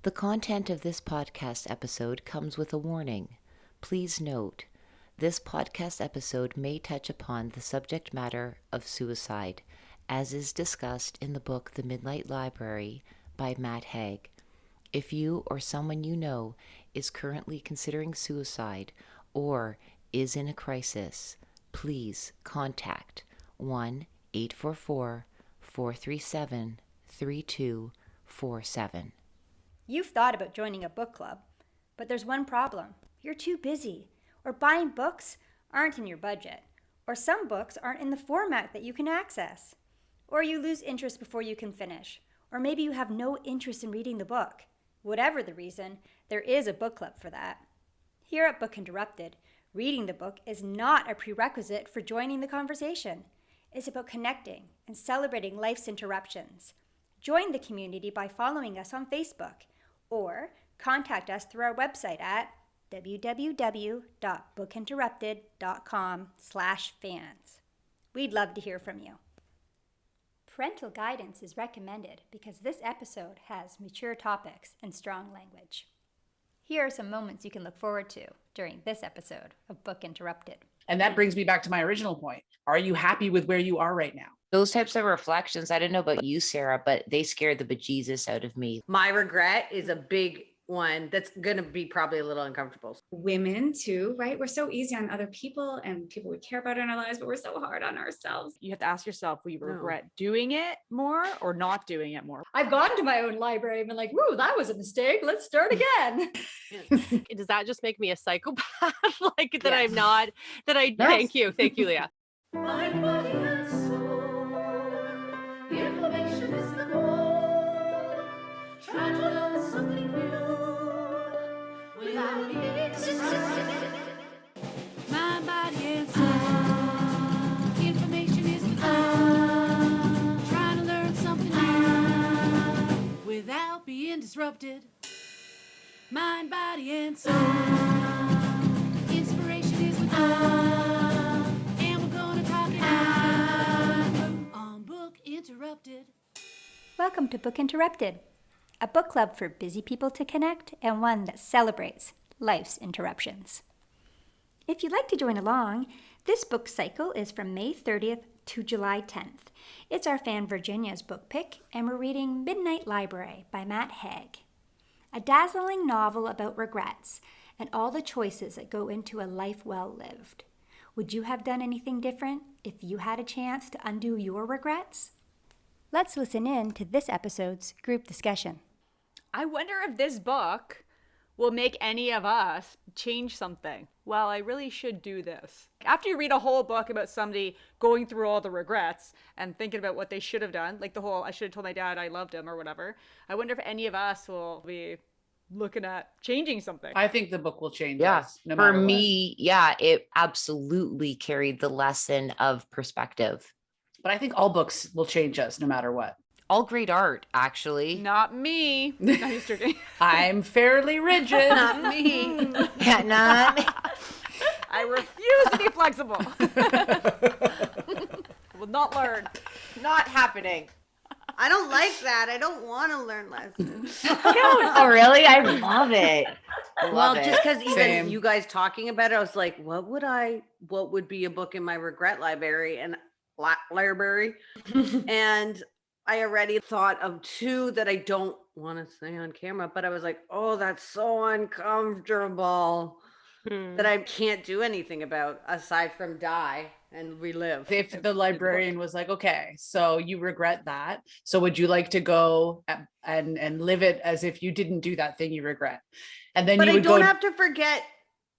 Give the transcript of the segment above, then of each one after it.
The content of this podcast episode comes with a warning. Please note, this podcast episode may touch upon the subject matter of suicide, as is discussed in the book The Midnight Library by Matt Haig. If you or someone you know is currently considering suicide or is in a crisis, please contact 1-844-437-3247. You've thought about joining a book club, but there's one problem. You're too busy, or buying books aren't in your budget, or some books aren't in the format that you can access, or you lose interest before you can finish, or maybe you have no interest in reading the book. Whatever the reason, there is a book club for that. Here at Book Interrupted, reading the book is not a prerequisite for joining the conversation. It's about connecting and celebrating life's interruptions. Join the community by following us on Facebook, or contact us through our website at www.bookinterrupted.com/fans. We'd love to hear from you. Parental guidance is recommended because this episode has mature topics and strong language. Here are some moments you can look forward to during this episode of Book Interrupted. And that brings me back to my original point. Are you happy with where you are right now? Those types of reflections, I don't know about you, Sarah, but they scared the bejesus out of me. My regret is a big one that's going to be probably a little uncomfortable. Women too, right? We're so easy on other people and people we care about in our lives, but we're so hard on ourselves. You have to ask yourself, will you regret doing it more or not doing it more? I've gone to my own library and been like, woo, that was a mistake. Let's start again. Does that just make me a psychopath? Like that Yes. I'm not, that I, Yes. Thank you, Leah. Mind, body, and soul. Information is the goal. Try to learn something new without being distracted. Mind, body, and soul. Information is the goal. Try to learn something new without being disrupted. Mind, body, and soul. Inspiration is the goal. Interrupted. Welcome to Book Interrupted, a book club for busy people to connect and one that celebrates life's interruptions. If you'd like to join along, this book cycle is from May 30th to July 10th. It's our fan Virginia's book pick, and we're reading Midnight Library by Matt Haig, a dazzling novel about regrets and all the choices that go into a life well lived. Would you have done anything different if you had a chance to undo your regrets? Let's listen in to this episode's group discussion. I wonder if this book will make any of us change something. Well, I really should do this. After you read a whole book about somebody going through all the regrets and thinking about what they should have done, like the whole, I should have told my dad I loved him or whatever, I wonder if any of us will be looking at changing something. I think the book will change Yeah, us. No for matter what. me, yeah, it absolutely carried the lesson of perspective. But I think all books will change us no matter what. All great art, actually. Not me. No, just joking. I'm fairly rigid. Not me. Yeah, not. I refuse to be flexible. Will not learn. Not happening. I don't like that. I don't want to learn lessons. Oh, really? I love it. Well, just because even Same. you guys talking about it, I was like, what would be a book in my regret library and library? And I already thought of two that I don't want to say on camera, but I was like, oh, that's so uncomfortable that I can't do anything about aside from die and relive. If the librarian was like, okay, so you regret that. So would you like to go and live it as if you didn't do that thing you regret? And then But you I would don't go. have to forget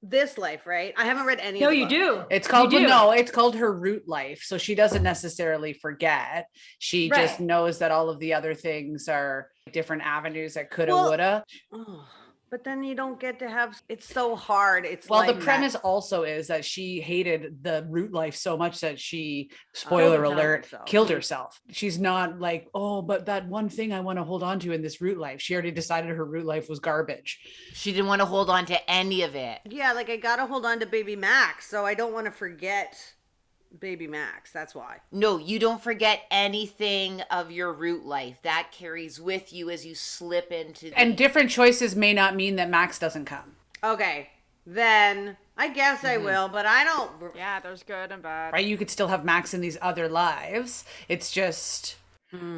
this life, right? I haven't read any No, of the you books. do. It's called, You do. no, it's called her root life. So she doesn't necessarily forget. She just Right. knows that all of the other things are different avenues that coulda, Well, woulda. Oh, but then you don't get to have, it's so hard. It's Well, the like premise that. also is that she hated the root life so much that she, spoiler Killed alert, herself. killed herself. She's not like, oh, but that one thing I want to hold on to in this root life. She already decided her root life was garbage. She didn't want to hold on to any of it. Yeah, like I gotta hold on to baby Max, so I don't want to forget baby Max. That's why. No, you don't forget anything of your root life. That carries with you as you slip into the... And different choices may not mean that Max doesn't come. Okay, then I guess I will, but I don't. Yeah, there's good and bad. Right? You could still have Max in these other lives. It's just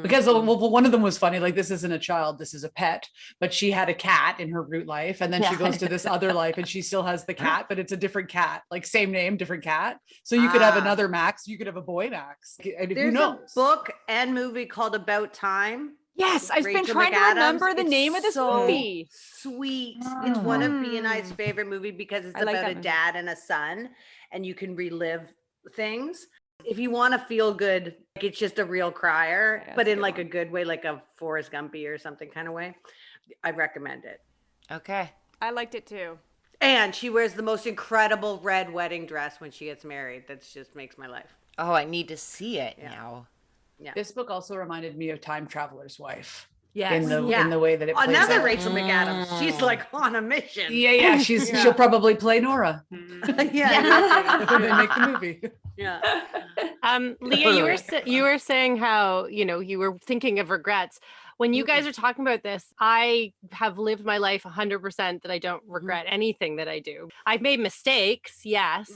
because well, one of them was funny. Like, this isn't a child, this is a pet. But she had a cat in her root life, and then she goes to this other life, and she still has the cat, but it's a different cat, like same name, different cat. So you could have another Max. You could have a boy Max. And who There's a knows? book and movie called About Time. Yes, I've been Rachel trying to McAdams. remember the It's name of this so movie. Sweet. It's one of B and I's favorite movie because it's I like about that a movie. dad and a son, and you can relive things. If you want to feel good, like it's just a real crier, Yeah, but that's a in good like one. a good way, like a Forrest Gumpy or something kind of way. I recommend it. Okay. I liked it too. And she wears the most incredible red wedding dress when she gets married. That just makes my life. Oh, I need to see it Yeah. now. This book also reminded me of Time Traveler's Wife. Yes. In the way that it plays Another out. Rachel McAdams. She's like on a mission. Yeah, she'll probably play Nora yeah. when they make the movie. Yeah. Leah, you were saying how, you were thinking of regrets. When you guys are talking about this, I have lived my life 100% that I don't regret anything that I do. I've made mistakes, yes.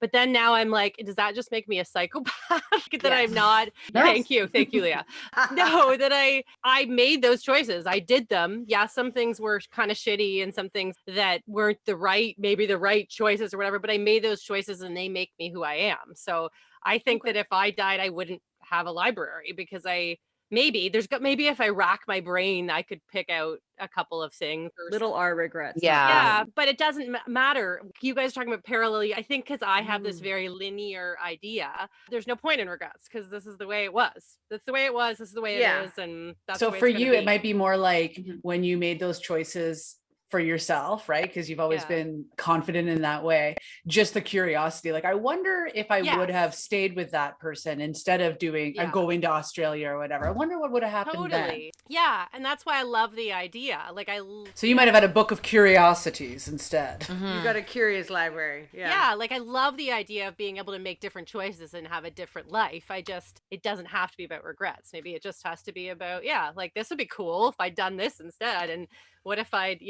But then now I'm like, does that just make me a psychopath? That I'm not. Thank you, Leah. No, that I made those choices. I did them. Yeah, some things were kind of shitty and some things that weren't maybe the right choices or whatever, but I made those choices and they make me who I am. So I think that if I died, I wouldn't have a library because maybe if I rack my brain, I could pick out a couple of things. Little R regrets. Yeah. But it doesn't matter. You guys are talking about parallelly. I think because I have this very linear idea, there's no point in regrets because this is the way it was. That's the way it was. This is the way it is. And that's So the way for it's gonna you, be. it might be more like when you made those choices for yourself, right? Because you've always Yeah. been confident in that way. Just the curiosity, like, I wonder if I would have Yes. stayed with that person instead of doing Yeah. going to Australia or whatever. I wonder what would have happened then. Totally. Yeah. And that's why I love the idea. Like So you might have had a book of curiosities instead. You got a curious library. Yeah, like I love the idea of being able to make different choices and have a different life. It doesn't have to be about regrets. Maybe it just has to be about, like this would be cool if I'd done this instead. And what if I'd,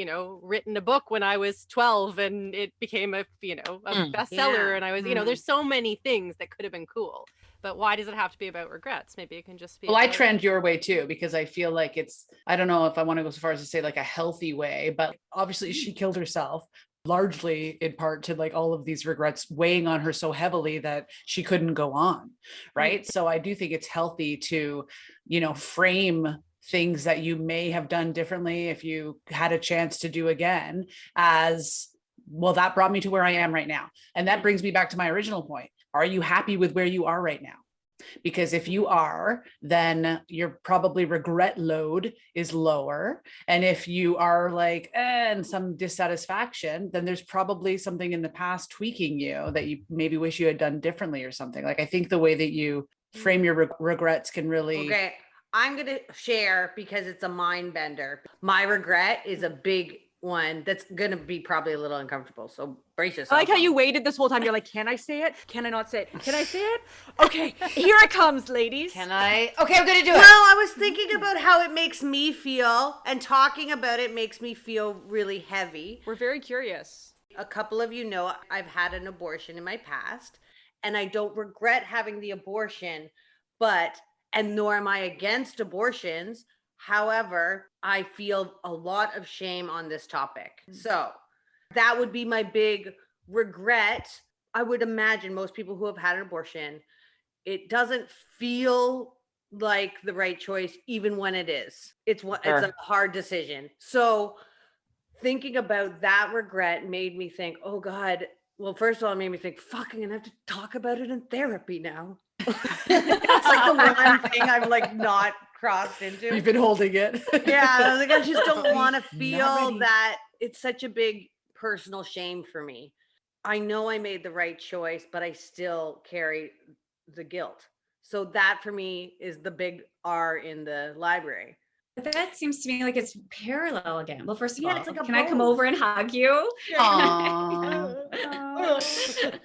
written a book when I was 12 and it became a bestseller Yeah. and I was, there's so many things that could have been cool. But why does it have to be about regrets? Maybe it can just be. Well, I about- trend your way too, because I feel like I don't know if I want to go so far as to say like a healthy way, but obviously she killed herself largely in part to like all of these regrets weighing on her so heavily that she couldn't go on. Right. So I do think it's healthy to, frame things that you may have done differently if you had a chance to do again as, well, that brought me to where I am right now. And that brings me back to my original point. Are you happy with where you are right now? Because if you are, then your probably regret load is lower. And if you are like, and some dissatisfaction, then there's probably something in the past tweaking you that you maybe wish you had done differently or something. Like, I think the way that you frame your regrets can really... Okay. I'm going to share because it's a mind bender. My regret is a big one that's going to be probably a little uncomfortable. So brace yourself. I like how you waited this whole time. You're like, can I say it? Can I not say it? Can I say it? Okay, here it comes, ladies. Can I? Okay, I'm going to do Well, it. I was thinking about how it makes me feel, and talking about it makes me feel really heavy. We're very curious. A couple of you know I've had an abortion in my past, and I don't regret having the abortion, and nor am I against abortions. However, I feel a lot of shame on this topic. So that would be my big regret. I would imagine most people who have had an abortion, it doesn't feel like the right choice, even when it is. It's a hard decision. So thinking about that regret made me think, oh God, well, first of all, it made me think, fuck, I'm gonna have to talk about it in therapy now. It's like the one thing I've like not crossed into. You've been holding it. Yeah, I was like, I just don't want to Not feel ready. that it's such a big personal shame for me. I know I made the right choice, but I still carry the guilt. So that for me is the big R in the library. But that seems to me like it's parallel again. Well, first of Yeah, all, it's like a can I come both. over and hug you? Aw.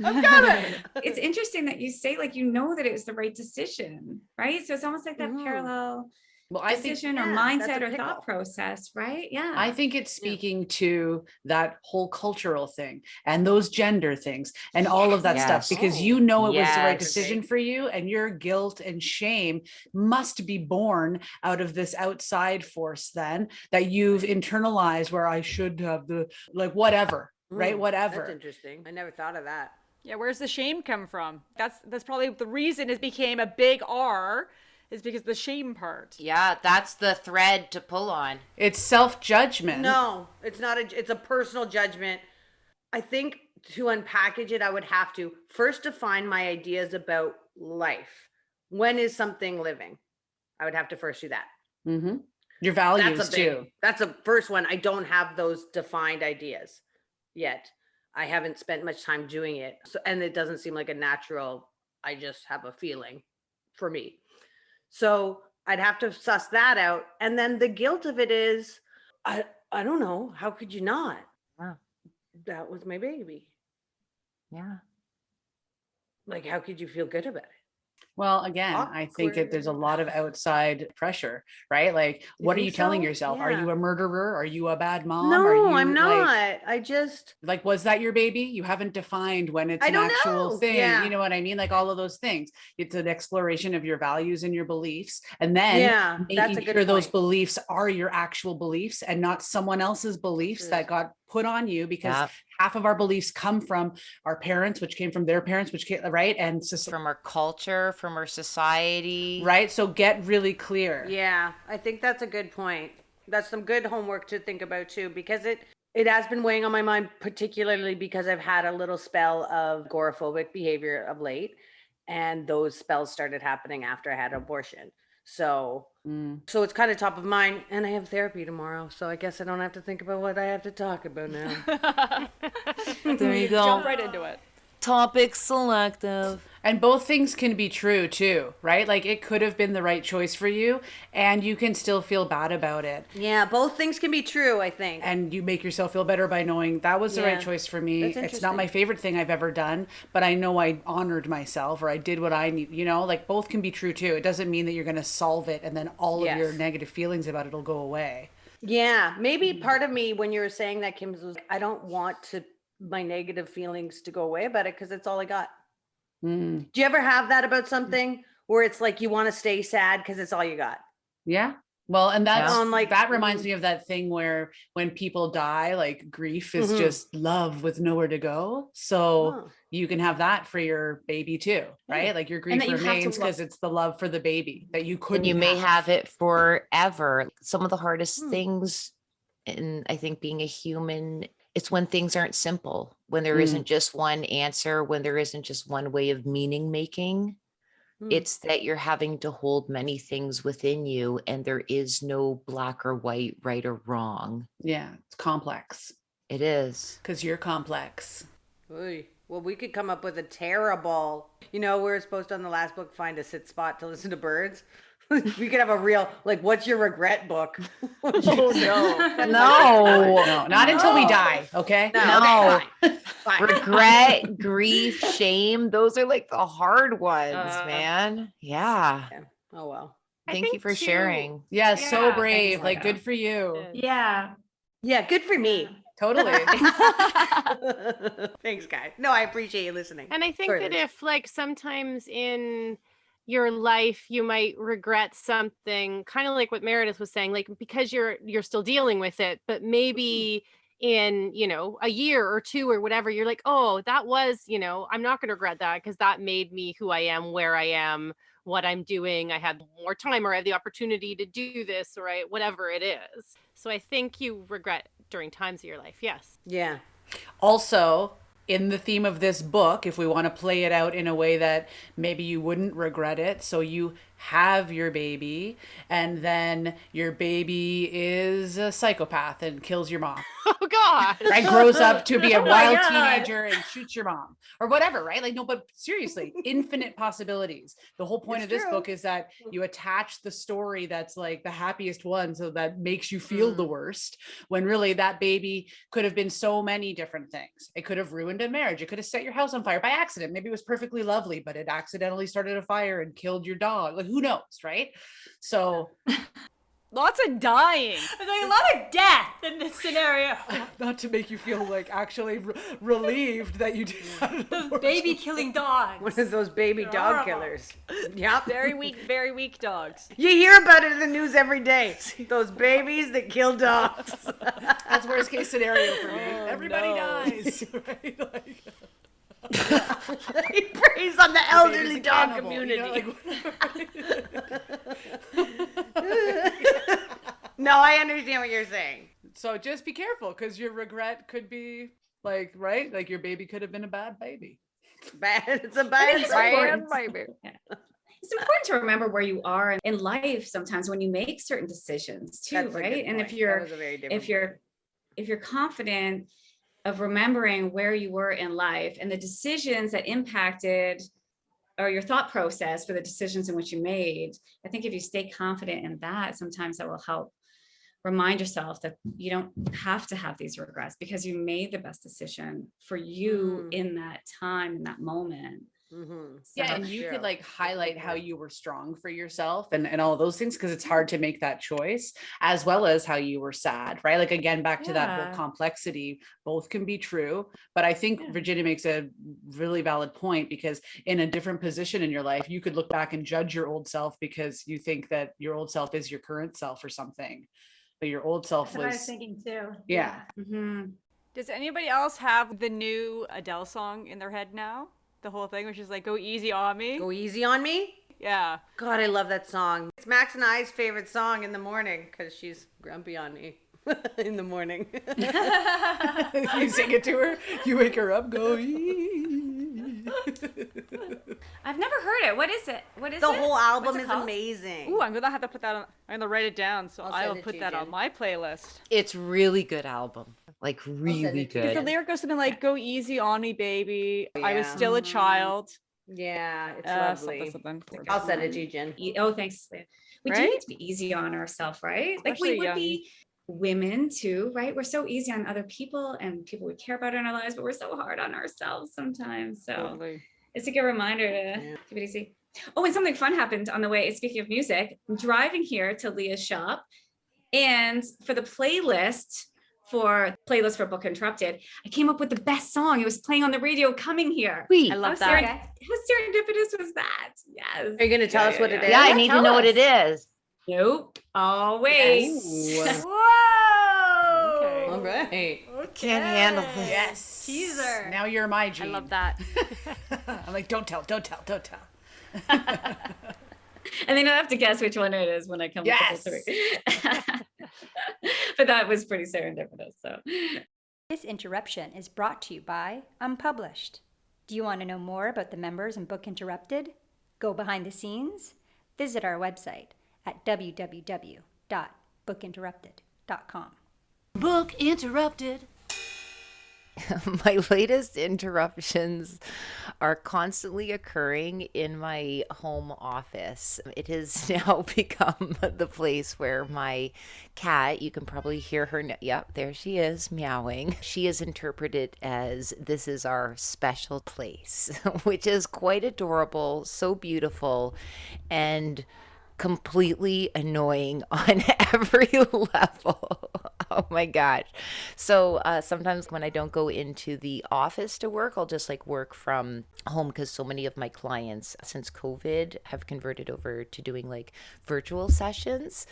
I've got it. It's interesting that you say like you know that it was the right decision, right? So it's almost like that Mhm. parallel Well, I think decision or yeah, that's mindset a or thought pickle. process, right? Yeah. I think it's speaking to that whole cultural thing and those gender things and all of that stuff, Yes. because Oh, you know it was the right yes. decision for you, and your guilt and shame must be born out of this outside force then that you've internalized, where I should have the, like, whatever, right? That's Whatever. interesting. I never thought of that. Yeah, where's the shame come from? That's probably the reason it became a big R, is because the shame part. Yeah, that's the thread to pull on. It's self-judgment. No, it's not it's a personal judgment. I think to unpackage it, I would have to first define my ideas about life. When is something living? I would have to first do that. Mm-hmm. Your values That's a too. That's a first one. I don't have those defined ideas yet. I haven't spent much time doing it. So, and it doesn't seem like a natural, I just have a feeling for me. So I'd have to suss that out. And then the guilt of it is, I don't know. How could you not? Yeah. That was my baby. Yeah. Like, how could you feel good about it? Well, again, I think that there's a lot of outside pressure, right? Like, what are you think telling so? yourself? Are you Yeah. a murderer? Are you a bad mom? Are No, you, I'm not. Like, I just, was that your baby? You haven't defined when it's I an don't actual know. thing. Yeah. You know what I mean? Like all of those things. It's an exploration of your values and your beliefs. And then yeah, that's a making good sure those point. beliefs are your actual beliefs and not someone else's beliefs True. that got put on you, because Yeah. half of our beliefs come from our parents, which came from their parents, which came, right? And From our culture, from our society. right. So get really clear. Yeah, I think that's a good point. That's some good homework to think about too, because it has been weighing on my mind, particularly because I've had a little spell of agoraphobic behavior of late, and those spells started happening after I had an abortion. So so it's kind of top of mind, and I have therapy tomorrow, so I guess I don't have to think about what I have to talk about now. There you Jump go. right into it. Topic selective. And both things can be true too, right? Like it could have been the right choice for you and you can still feel bad about it. Yeah, both things can be true, I think. And you make yourself feel better by knowing that was the right Yeah. choice for me. That's It's not my interesting. favorite thing I've ever done, but I know I honored myself or I did what I need, like both can be true too. It doesn't mean that you're going to solve it and then all of your Yes. negative feelings about it will go away. Yeah, maybe part of me when you were saying that, Kim, was I don't want my negative feelings to go away about it because it's all I got. Mm. Do you ever have that about something where it's like you want to stay sad because it's all you got? Yeah. Well, and that's Yeah. Like, that reminds me of that thing where when people die, like grief is Mhm. just love with nowhere to go. So Oh. you can have that for your baby too, right? Like your grief that you have to remains love- because it's the love for the baby that you couldn't. And you may have it forever. Some of the hardest Hmm. things in, I think, being a human, it's when things aren't simple, when there Mm. not just one answer, when there isn't just one way of meaning making. Hmm. It's that you're having to hold many things within you and there is no black or white, right or wrong. Yeah, it's complex It is. because you're complex. Oy. Well, we could come up with a terrible, we're supposed to on the last book find a sit spot to listen to birds. We could have a real, like, what's your regret book? Oh no. No. No, not until we die. Okay. No. okay, fine. Regret, grief, shame, those are like the hard ones, Uh, man. Yeah. Oh, well. I Thank you think for too- So sharing. Yeah, thanks, brave. Like Leah. good for you. Yeah. Yeah, good for me. Totally. Thanks, guys. No, I appreciate you listening. And I think Sorry, that Liz. if like sometimes in your life you might regret something, kind of like what Meredith was saying, like because you're still dealing with it, but maybe in, a year or two or whatever, you're like, oh, that was, I'm not going to regret that because that made me who I am, where I am, what I'm doing. I had more time or I have the opportunity to do this, or whatever it is. So I think you regret during times of your life. Yes. Yeah. Also, in the theme of this book, if we want to play it out in a way that maybe you wouldn't regret it, so you have your baby and then your baby is a psychopath and kills your mom. Oh God. Right, grows up to be a Oh my wild God. teenager and shoots your mom or whatever, right? Like, no, but seriously, infinite possibilities. The whole point It's of this true. book is that you attach the story that's like the happiest one, so that makes you feel the worst, when really that baby could have been so many different things. It could have ruined a marriage. It could have set your house on fire by accident. Maybe it was perfectly lovely, but it accidentally started a fire and killed your dog. Like, who knows, right? So Lots of dying. There's like a lot of death in this scenario. not to make you feel like actually relieved that you did Those baby killing dogs. One of those baby dog killers. Yep. Very weak dogs. You hear about it in the news every day. Those babies that kill dogs. That's worst case scenario for me. Everybody no. dies. Right? Like, He preys on the elderly baby's a dog cannibal, you know, community. like, No, I understand what you're saying. so just be careful, because your regret could be like, right? Like your baby could have been a bad baby. Bad. It's a bad it's sign. important. baby. It's important to remember where you are in life sometimes when you make certain decisions too, That's a good right? And if point. That you're was a very different if you're confident of remembering where you were in life and the decisions that impacted or your thought process for the decisions in which you made, I think if you stay confident in that, sometimes that will help remind yourself that you don't have to have these regrets because you made the best decision for you in that time, in that moment. Mhm. Yeah, So- and you True. could like highlight how you were strong for yourself and all of those things, because it's hard to make that choice, as well as how you were sad, right? Like, again, back to that whole Yeah. complexity, both can be true. But I think Yeah. Virginia makes a really valid point, because in a different position in your life, you could look back and judge your old self because you think that your old self is your current self or something. But your old self That's what I was was, thinking too. yeah. Mhm. Does anybody else have the new Adele song in their head now? The whole thing, which is like, "Go easy on me." Go easy on me. Yeah. God, I love that song. It's Max and I's favorite song in the morning because she's grumpy on me in the morning. You sing it to her, you wake her up, go I've never heard it. What is it? What is The it? whole What's album it is called? amazing. Ooh, I'm gonna have to put that on. I'm gonna write it down, so I'll I send will it to put you, that on Jen. my playlist. It's really good album. Like really to you. Because the good. lyric goes something like, "Go easy on me, baby. I was Yeah. still a child." Yeah, it's Something, lovely. something. I'll send it to you, Jen. Oh, thanks. Leah. We do Right? need to be easy on ourselves, right? Like Especially we would young. be women too, right? We're so easy on other people and people we care about in our lives, but we're so hard on ourselves sometimes. So Totally. it's a good reminder to keep it easy. Oh, and something fun happened on the way. Speaking of music, I'm driving here to Leah's shop, and for the playlist for Book Interrupted, I came up with the best song. It was playing on the radio coming here. Sweet. I love How that. How serendipitous was that? Yes. Are you going to tell us what it is? Yeah, I Yeah, need to tell know what us. it is. Nope. Oh, wait. Whoa! Okay. All right. Can't handle this. Yes. Teaser. Now you're my I Gene. love that. I'm like, don't tell. And then I'll have to guess which one it is when I come Yes. with the three. But that was pretty serendipitous. So This interruption is brought to you by Unpublished. Do you want to know more about the members in Book Interrupted? Go behind the scenes? Visit our website at www.bookinterrupted.com. Book interrupted. My latest interruptions are constantly occurring in my home office. It has now become the place where my cat, you can probably hear her. Yep, there she is, meowing. She is interpreted as this is our special place, which is quite adorable, so beautiful, and completely annoying on every level. Oh my gosh. So sometimes when I don't go into the office to work, I'll just like work from home, because so many of my clients since COVID have converted over to doing like virtual sessions.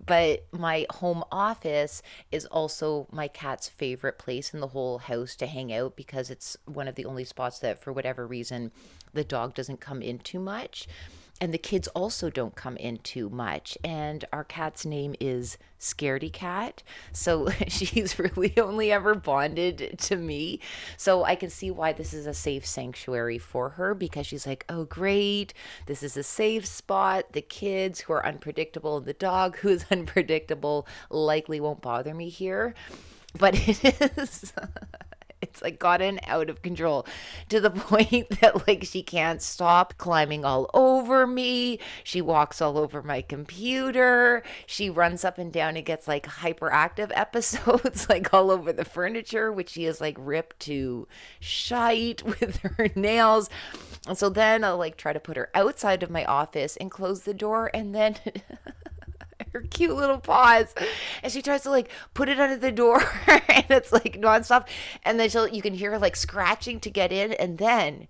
But my home office is also my cat's favorite place in the whole house to hang out, because it's one of the only spots that for whatever reason the dog doesn't come in too much. And the kids also don't come in too much. And our cat's name is Scaredy Cat. So she's really only ever bonded to me. So I can see why this is a safe sanctuary for her, because she's like, oh, great. This is a safe spot. The kids who are unpredictable and the dog who is unpredictable likely won't bother me here. but it is it's like gotten out of control to the point that like she can't stop climbing all over me. She walks all over my computer. She runs up and down and gets like hyperactive episodes like all over the furniture, which she has like ripped to shite with her nails. And so then I'll like try to put her outside of my office and close the door, and then her cute little paws, and she tries to like put it under the door and it's like nonstop, and then you can hear her like scratching to get in, and then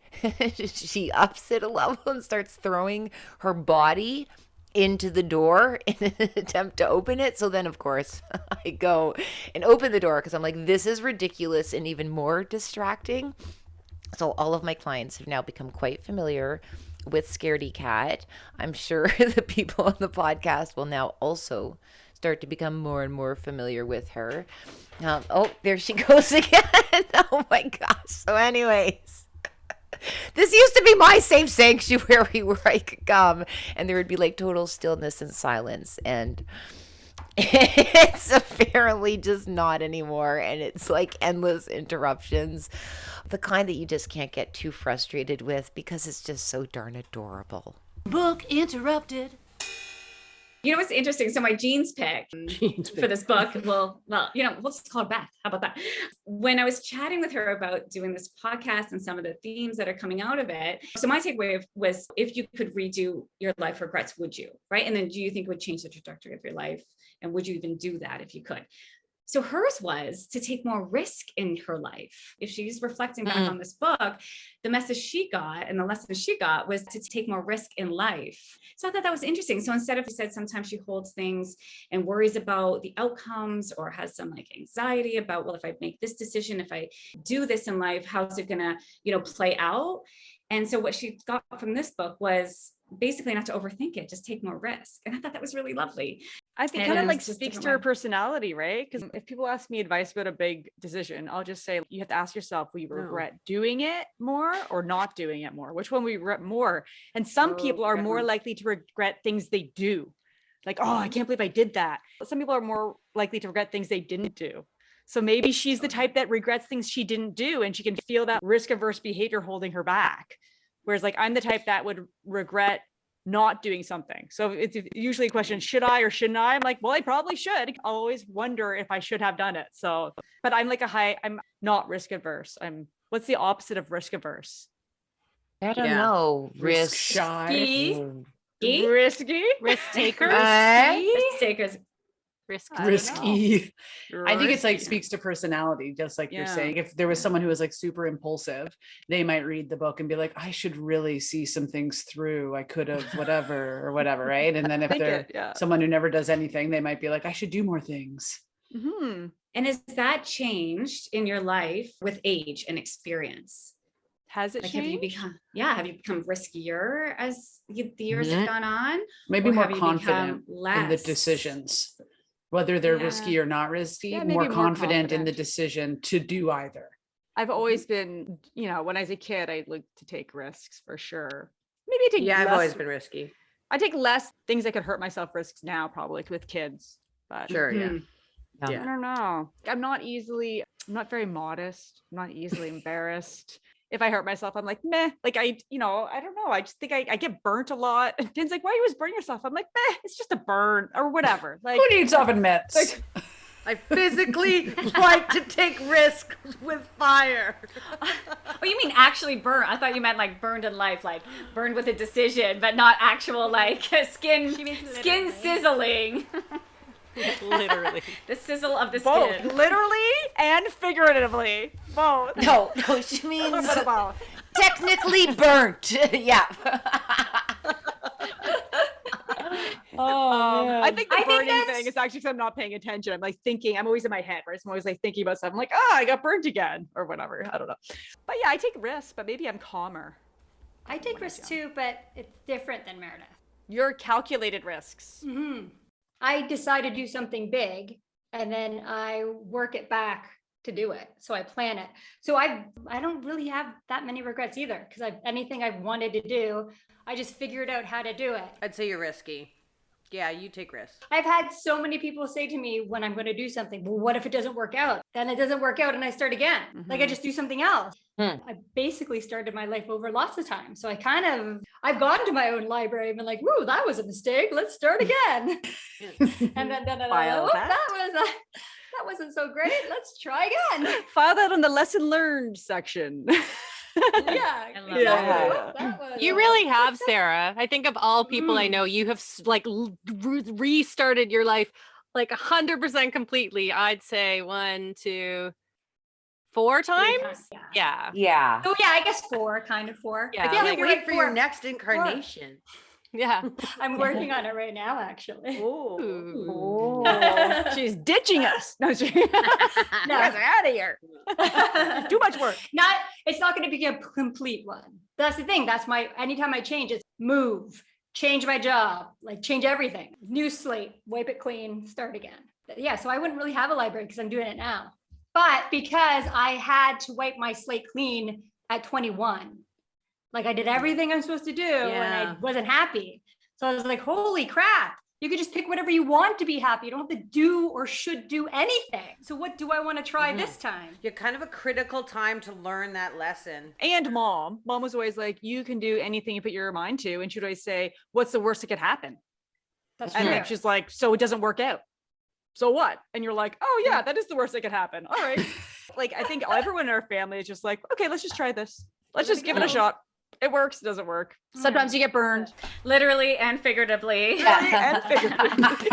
she ups it a level and starts throwing her body into the door in an attempt to open it. So then of course I go and open the door because I'm like, this is ridiculous and even more distracting. So all of my clients have now become quite familiar with Scaredy Cat. I'm sure the people on the podcast will now also start to become more and more familiar with her. Oh, there she goes again. Oh my gosh. So anyways, this used to be my safe sanctuary where I could come and there would be like total stillness and silence, and it's apparently just not anymore, and it's like endless interruptions, the kind that you just can't get too frustrated with because it's just so darn adorable. Book interrupted. You know what's interesting? So my jeans pick for this book, well, let's call her Beth. How about that? When I was chatting with her about doing this podcast and some of the themes that are coming out of it, so my takeaway was, if you could redo your life regrets, would you? Right? And then do you think it would change the trajectory of your life? And would you even do that if you could? So hers was to take more risk in her life. If she's reflecting back on this book, the message she got and the lesson she got was to take more risk in life. So I thought that was interesting. So instead of, she said, sometimes she holds things and worries about the outcomes, or has some like anxiety about, well, if I make this decision, if I do this in life, how's it gonna, play out? And so what she got from this book was basically not to overthink it, just take more risk. And I thought that was really lovely. I think kind of like speaks to her personality, right? Because if people ask me advice about a big decision, I'll just say, you have to ask yourself, will you regret doing it more or not doing it more? Which one will you regret more? And some people are more likely to regret things they do. Like, oh, I can't believe I did that. Some people are more likely to regret things they didn't do. So maybe she's the type that regrets things she didn't do, and she can feel that risk averse behavior holding her back. Whereas like I'm the type that would regret not doing something. So it's usually a question, should I or shouldn't I? I'm like, well, I probably should. I always wonder if I should have done it. So, but I'm like I'm not risk averse. What's the opposite of risk averse? I don't know. Risk shy. Risky? Risk takers? Risk takers. Risky. I think it's like speaks to personality, just like you're saying. If there was someone who was like super impulsive, they might read the book and be like, I should really see some things through. I could have whatever or whatever, right? And then if they're someone who never does anything, they might be like, I should do more things. Mm-hmm. And has that changed in your life with age and experience? Has it changed? Have you become riskier as the years have gone on? Maybe more confident in the decisions, whether they're risky or not risky, more confident in the decision to do either. I've always been, when I was a kid, I looked to take risks for sure. Maybe I take I've always been risky. I take less things that could hurt myself risks now, probably with kids. But sure, I don't know. I'm not very modest. I'm not easily embarrassed. If I hurt myself, I'm like, meh. Like I don't know. I just think I get burnt a lot. And Din's like, why are you always burning yourself? I'm like, meh, it's just a burn or whatever. Like, who needs oven mitts? Like, I physically like to take risks with fire. Oh, you mean actually burn? I thought you meant like burned in life, like burned with a decision, but not actual like skin sizzling. Literally. The sizzle of the both, skin. literally and figuratively. Both. No, she means technically burnt. Yeah. I think the burning thing is actually because I'm not paying attention. I'm like thinking, I'm always in my head, right? So I'm always like thinking about stuff. I'm like, I got burnt again or whatever. I don't know. But yeah, I take risks, but maybe I'm calmer. I take risks too, but it's different than Meredith. Your calculated risks. Mm-hmm. I decide to do something big and then I work it back to do it. So I plan it. So I don't really have that many regrets either, because anything I've wanted to do, I just figured out how to do it. I'd say you're risky. Yeah, you take risks. I've had so many people say to me when I'm going to do something, well, what if it doesn't work out? Then it doesn't work out and I start again. Like I just do something else. I basically started my life over lots of times. So I've gone to my own library and been like, woo, that was a mistake. Let's start again. And then File that. that wasn't so great. Let's try again. File that on the lesson learned section. Yeah. I love Yeah. that. That was, You really have, Sarah. I think of all people I know, you have restarted your life like 100% completely. I'd say 1, 2, 4 times. Yeah. Yeah. Oh yeah, I guess 4, kind of 4. Yeah, I feel like, like Wait for your 4. next incarnation. Yeah. I'm working on it right now, actually. Ooh. She's ditching us. No, you guys are out of here. Too much work. It's not going to be a complete one. That's the thing. Anytime I change, it's move, change my job, like change everything. New slate, wipe it clean, start again. Yeah, so I wouldn't really have a library because I'm doing it now. But because I had to wipe my slate clean at 21, like I did everything I'm supposed to do and I wasn't happy. So I was like, holy crap. You could just pick whatever you want to be happy. You don't have to do or should do anything. So what do I want to try this time? You're kind of a critical time to learn that lesson. And mom was always like, you can do anything you put your mind to. And she'd always say, what's the worst that could happen? That's And true. then she's like, so it doesn't work out. So what? And you're like, oh yeah, that is the worst that could happen. All right. Like, I think everyone in our family is just like, okay, let's just try this. Let's just give it a shot. It works, it doesn't work. Sometimes you get burned. Literally and figuratively. And figuratively.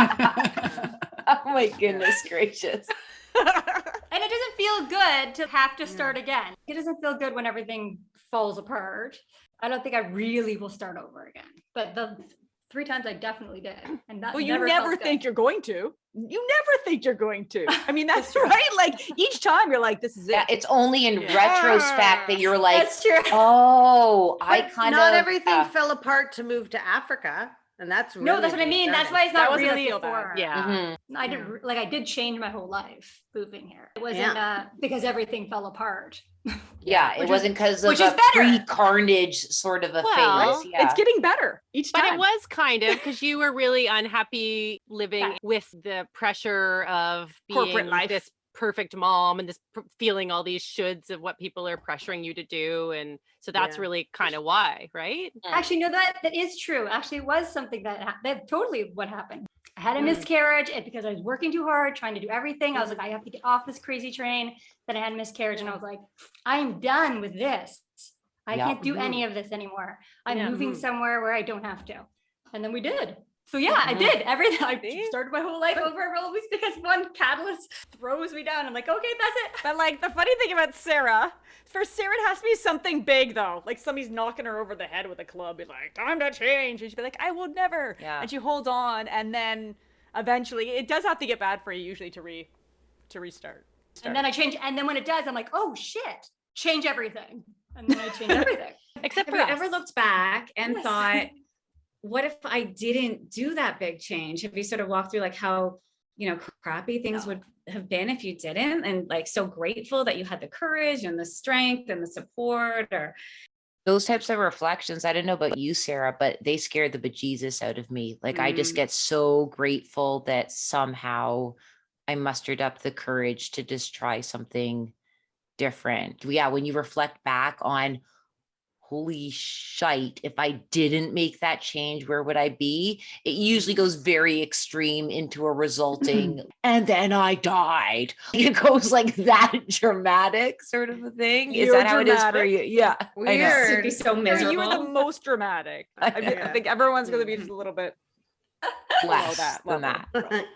Oh my goodness gracious. And it doesn't feel good to have to start again. It doesn't feel good when everything falls apart. I don't think I really will start over again. But the 3 times I definitely did. And that Well, you never felt think good. you're going to. You never think you're going to. I mean, that's right. Like each time you're like, this is it. Yeah, it's only in retrospect that you're like, That's true. oh, I But kind of not everything fell apart to move to Africa. And that's really No, that's what I mean. That's why it's That not wasn't really feel bad. before. Yeah. I did change my whole life moving here. It wasn't because everything fell apart. Yeah, it wasn't because of which is a better. pre-carnage sort of a Well, phase. Yeah. It's getting better each But time. it was kind of because you were really unhappy living with the pressure of Corporate being life. this perfect mom and this feeling all these shoulds of what people are pressuring you to do. And so that's really kind of why, right? Actually, no, that is true. Actually, it was something that totally what happened. I had a miscarriage, and because I was working too hard, trying to do everything, I was like, I have to get off this crazy train. Then I had a miscarriage, and I was like, I'm done with this. I can't do any of this anymore. I'm moving somewhere where I don't have to. And then we did. So yeah, I did everything. I started my whole life over always because one catalyst throws me down. I'm like, okay, that's it. But like the funny thing about Sarah, for Sarah, it has to be something big though. Like somebody's knocking her over the head with a club. Be like, time to change. And she'd be like, I will never. Yeah. And she holds on. And then eventually it does have to get bad for you usually to restart. And then I change. And then when it does, I'm like, oh shit, change everything. And then I change everything. Except Have for you us. ever looked back and Yes. thought, what if I didn't do that big change? Have you sort of walked through like how, crappy things would have been if you didn't? And like so grateful that you had the courage and the strength and the support or Those types of reflections, I don't know about you, Sarah, but they scared the bejesus out of me. Like I just get so grateful that somehow I mustered up the courage to just try something different. Yeah, when you reflect back on, holy shite, if I didn't make that change, where would I be? It usually goes very extreme into a resulting, and then I died. It goes like that dramatic sort of a thing. Is You're that how it is for dramatic. you? Yeah. I know. this would be so miserable. You are the most dramatic. I think everyone's going to be just a little bit Less that than level.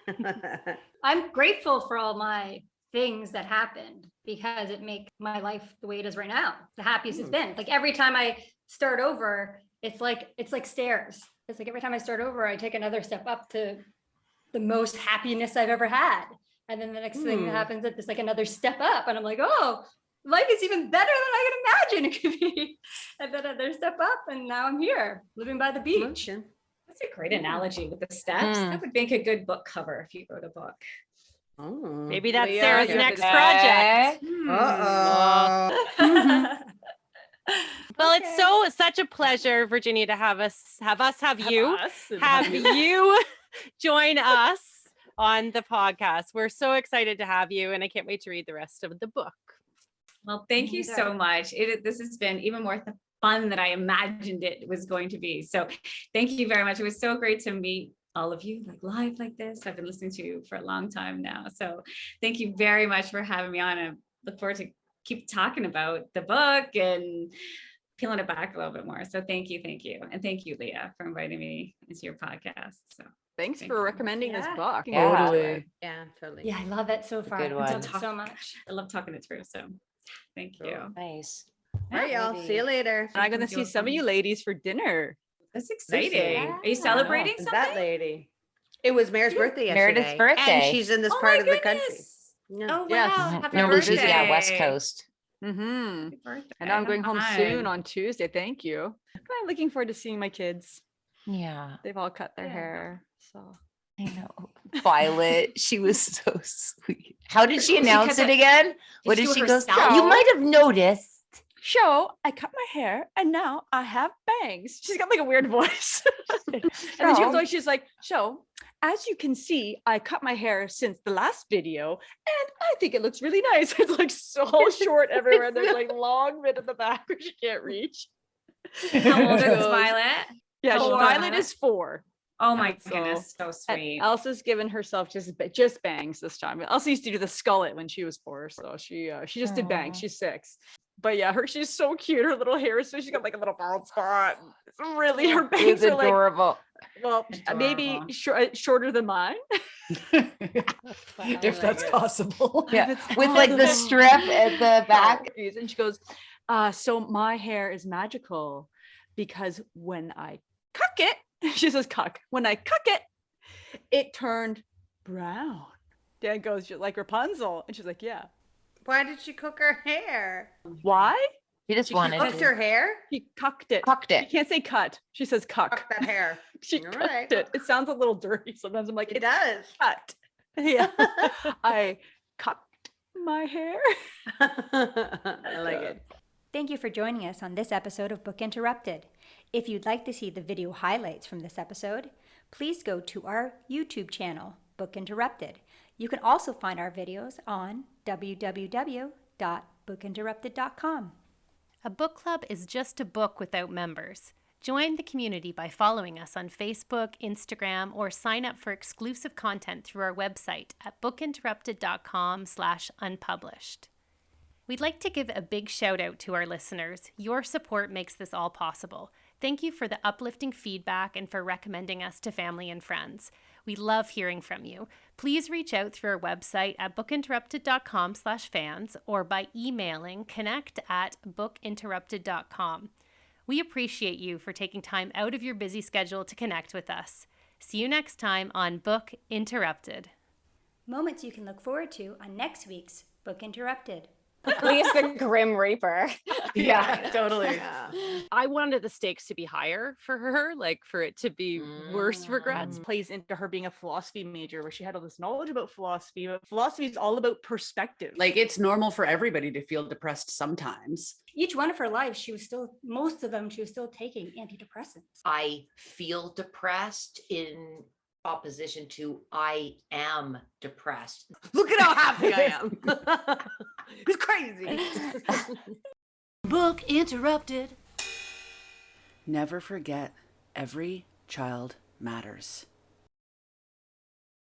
that. I'm grateful for all my things that happened because it makes my life the way it is right now, the happiest it's been. Like every time I start over, it's like stairs. It's like every time I start over, I take another step up to the most happiness I've ever had. And then the next thing that happens, it's like another step up. And I'm like, oh, life is even better than I could imagine it could be. And then another step up, and now I'm here living by the beach. That's a great analogy with the steps. That would make a good book cover if you wrote a book. Oh. Maybe that's Yeah, Sarah's yeah. next project. Uh-oh. Well, it's such a pleasure, Virginia, to have you, Us and have you join us on the podcast. We're so excited to have you, and I can't wait to read the rest of the book. Well, thank you so much. This has been even more fun than I imagined it was going to be. So thank you very much. It was so great to meet all of you like live like this. I've been listening to you for a long time now. So thank you very much for having me on. I look forward to keep talking about the book and peeling it back a little bit more. So thank you. And thank you, Leah, for inviting me into your podcast. So Thanks Thank for you. recommending this book. Yeah. Totally. Yeah, totally. Yeah, I love it so far. good I one. love it so much. I love talking it through. So thank you. Nice. All right, y'all. See you later. And I'm going to see some of you ladies for dinner. That's exciting. Yeah. Are you celebrating Who's something? that lady? It was Mary's birthday yesterday. Meredith's birthday. And she's in this Oh part my of the country. goodness. Yeah. Oh wow. Yes. Happy No, birthday. she's West Coast. Mm-hmm. Happy birthday. I know I'm going Have home fun. soon on Tuesday. Thank you. I'm looking forward to seeing my kids. Yeah, They've all cut their Yeah. hair. So I know. Violet, she was so sweet. How did she announce cut it it- again? What she did do she it go? herself? You might have noticed. show, I cut my hair and now I have bangs. She's got like a weird voice. And then she was like, she's like, show, as you can see, I cut my hair since the last video and I think it looks really nice. It's like so short everywhere. There's like long bit at the back where she can't reach. How old is So- Violet? Yeah, How old is Violet Violet? is 4. Oh my So- goodness, so And sweet. Elsa's given herself just bangs this time. Elsa used to do the skullet when she was 4, so she just did bangs. Aw. She's 6. But yeah, she's so cute. Her little hair, so she's got like a little bald spot. It's really, her It bangs was are like, adorable. well, maybe Adorable. shorter than mine. If that's possible. Yeah, with like the strip at the back. And she goes, so my hair is magical because when I cuck it, she says cuck. When I cuck it, it turned brown. Dan goes, "You're like Rapunzel." And she's like, yeah. Why did she cook her hair? Why? She just She wanted cooked to. her hair? She cucked it. Cucked She it. can't say cut. She says cuck. Cook that hair. She All cucked right. it. It sounds a little dirty. Sometimes I'm like, It it's does. cut. Yeah. I cucked my hair. I like it. Thank you for joining us on this episode of Book Interrupted. If you'd like to see the video highlights from this episode, please go to our YouTube channel, Book Interrupted. You can also find our videos on www.bookinterrupted.com. A book club is just a book without members. Join the community by following us on Facebook, Instagram, or sign up for exclusive content through our website at bookinterrupted.com/unpublished. We'd like to give a big shout out to our listeners. Your support makes this all possible. Thank you for the uplifting feedback and for recommending us to family and friends. We love hearing from you. Please reach out through our website at bookinterrupted.com/fans or by emailing connect@bookinterrupted.com. We appreciate you for taking time out of your busy schedule to connect with us. See you next time on Book Interrupted. Moments you can look forward to on next week's Book Interrupted. Leah's the Grim Reaper. Yeah, totally. I wanted the stakes to be higher for her, like for it to be worse regrets. Plays into her being a philosophy major where she had all this knowledge about philosophy, but philosophy is all about perspective. Like it's normal for everybody to feel depressed sometimes. Each one of her lives, most of them, she was still taking antidepressants. I feel depressed in opposition to I am depressed. Look at how happy I am. It's crazy. Book Interrupted. Never forget, every child matters.